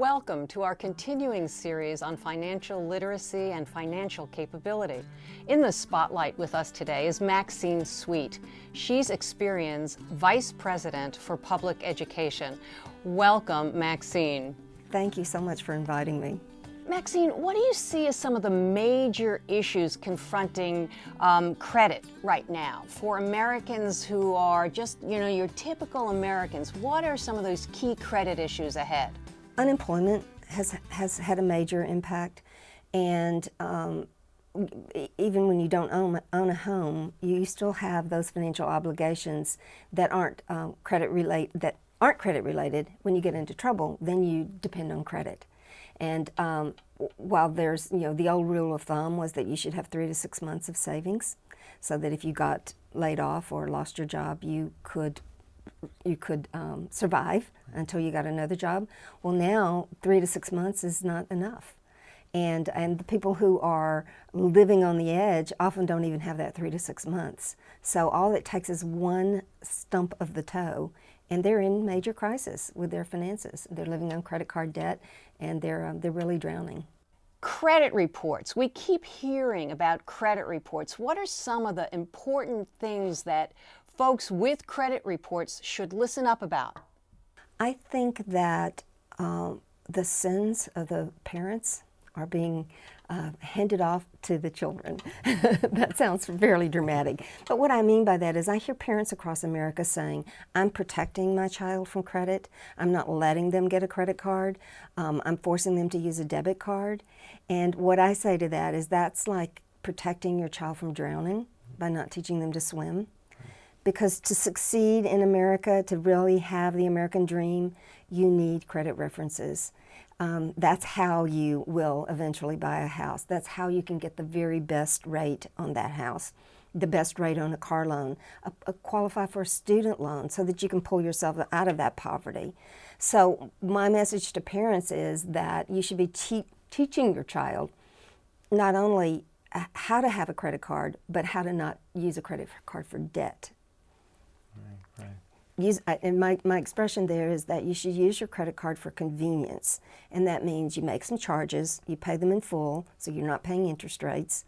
Welcome to our continuing series on financial literacy and financial capability. In the spotlight with us today is Maxine Sweet. She's Experian's Vice President for Public Education. Welcome, Maxine. Thank you so much for inviting me. Maxine, what do you see as some of the major issues confronting credit right now for Americans who are just, your typical Americans? What are some of those key credit issues ahead? Unemployment has had a major impact, and even when you don't own a home, you still have those financial obligations that aren't credit related. When you get into trouble, then you depend on credit. And while there's, the old rule of thumb was that you should have 3 to 6 months of savings, so that if you got laid off or lost your job, you could survive until you got another job. Well, now 3 to 6 months is not enough, and the people who are living on the edge often don't even have that 3 to 6 months. So all it takes is one stump of the toe, and they're in major crisis with their finances. They're living on credit card debt, and they're really drowning. Credit reports. We keep hearing about credit reports. What are some of the important things that folks with credit reports should listen up about? I think that the sins of the parents are being handed off to the children. That sounds fairly dramatic. But what I mean by that is I hear parents across America saying, I'm protecting my child from credit. I'm not letting them get a credit card. I'm forcing them to use a debit card. And what I say to that is that's like protecting your child from drowning by not teaching them to swim. Because to succeed in America, to really have the American dream, you need credit references. That's how you will eventually buy a house. That's how you can get the very best rate on that house, the best rate on a car loan, qualify for a student loan so that you can pull yourself out of that poverty. So my message to parents is that you should be teaching your child not only how to have a credit card, but how to not use a credit card for debt. And my expression there is that you should use your credit card for convenience, and that means you make some charges, you pay them in full, so you're not paying interest rates,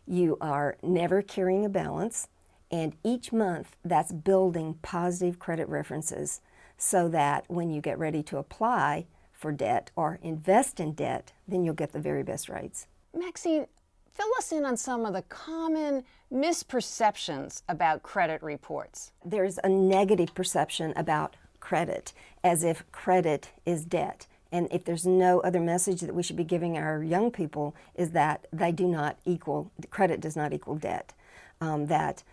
you are never carrying a balance, and each month that's building positive credit references so that when you get ready to apply for debt or invest in debt, then you'll get the very best rates. Maxine, fill us in on some of the common misperceptions about credit reports. There's a negative perception about credit, as if credit is debt. And if there's no other message that we should be giving our young people is that credit does not equal debt. That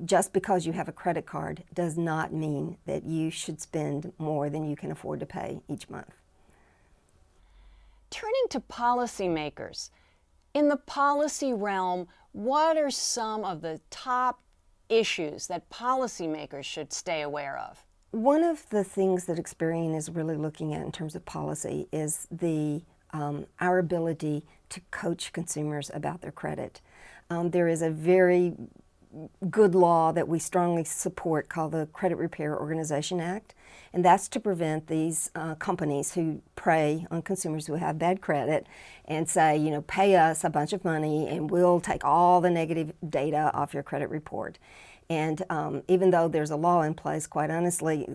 just because you have a credit card does not mean that you should spend more than you can afford to pay each month. Turning to policymakers, in the policy realm, what are some of the top issues that policymakers should stay aware of? One of the things that Experian is really looking at in terms of policy is our ability to coach consumers about their credit. There is a very good law that we strongly support called the Credit Repair Organization Act, and that's to prevent these companies who prey on consumers who have bad credit and say, pay us a bunch of money and we'll take all the negative data off your credit report. And even though there's a law in place, quite honestly,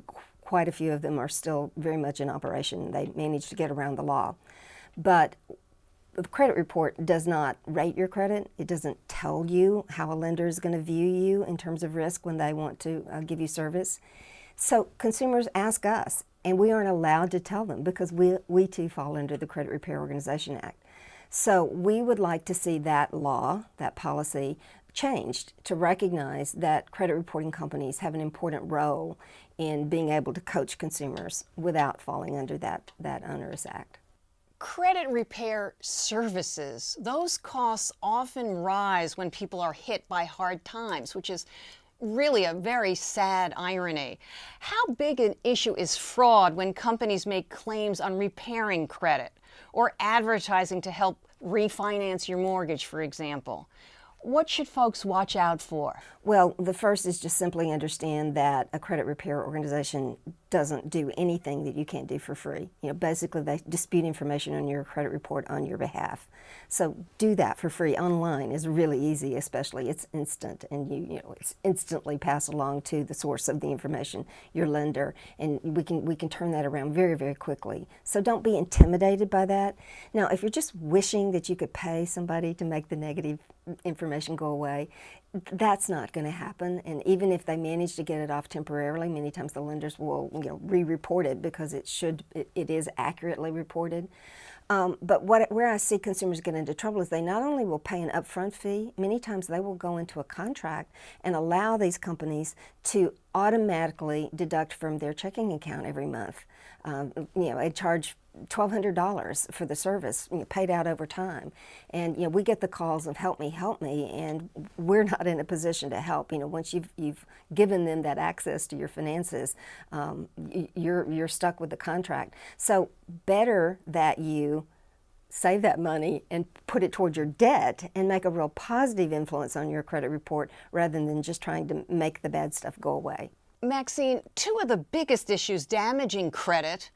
quite a few of them are still very much in operation. They manage to get around the law. But the credit report does not rate your credit. It doesn't tell you how a lender is going to view you in terms of risk when they want to give you service. So consumers ask us, and we aren't allowed to tell them because we too fall under the Credit Repair Organization Act. So we would like to see that law, that policy, changed to recognize that credit reporting companies have an important role in being able to coach consumers without falling under that onerous act. Credit repair services, those costs often rise when people are hit by hard times, which is really a very sad irony. How big an issue is fraud when companies make claims on repairing credit or advertising to help refinance your mortgage, for example? What should folks watch out for? Well, the first is just simply understand that a credit repair organization doesn't do anything that you can't do for free. Basically they dispute information on your credit report on your behalf. So do that for free online is really easy, especially it's instant, and it's instantly passed along to the source of the information, your lender, and we can turn that around very, very quickly. So don't be intimidated by that. Now, if you're just wishing that you could pay somebody to make the negative information go away, that's not going to happen. And even if they manage to get it off temporarily, many times the lenders will re-report it because it is accurately reported. But where I see consumers get into trouble is they not only will pay an upfront fee, many times they will go into a contract and allow these companies to automatically deduct from their checking account every month. They charge $1,200 for the service, paid out over time. And we get the calls of help me, and we're not in a position to help. Once you've given them that access to your finances, you're stuck with the contract. So better that you save that money and put it towards your debt and make a real positive influence on your credit report rather than just trying to make the bad stuff go away. Maxine, two of the biggest issues damaging credit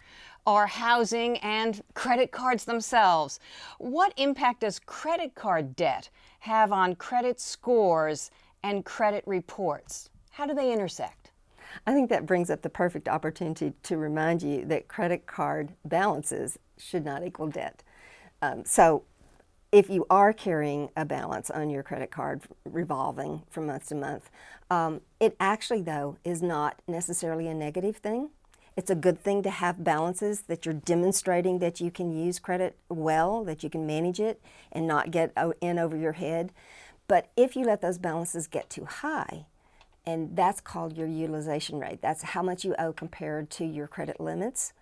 are housing and credit cards themselves. What impact does credit card debt have on credit scores and credit reports? How do they intersect? I think that brings up the perfect opportunity to remind you that credit card balances should not equal debt. So if you are carrying a balance on your credit card revolving from month to month, it actually, though, is not necessarily a negative thing. It's a good thing to have balances that you're demonstrating that you can use credit well, that you can manage it and not get in over your head. But if you let those balances get too high, and that's called your utilization rate, that's how much you owe compared to your credit limits,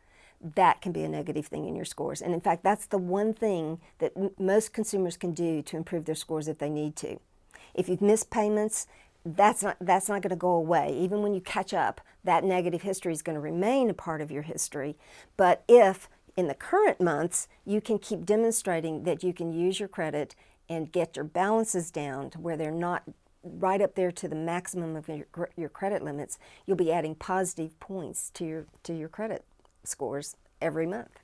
that can be a negative thing in your scores. And in fact, that's the one thing that most consumers can do to improve their scores if they need to. If you've missed payments, that's not going to go away. Even when you catch up, that negative history is going to remain a part of your history. But if in the current months you can keep demonstrating that you can use your credit and get your balances down to where they're not right up there to the maximum of your credit limits, you'll be adding positive points to your credit scores every month.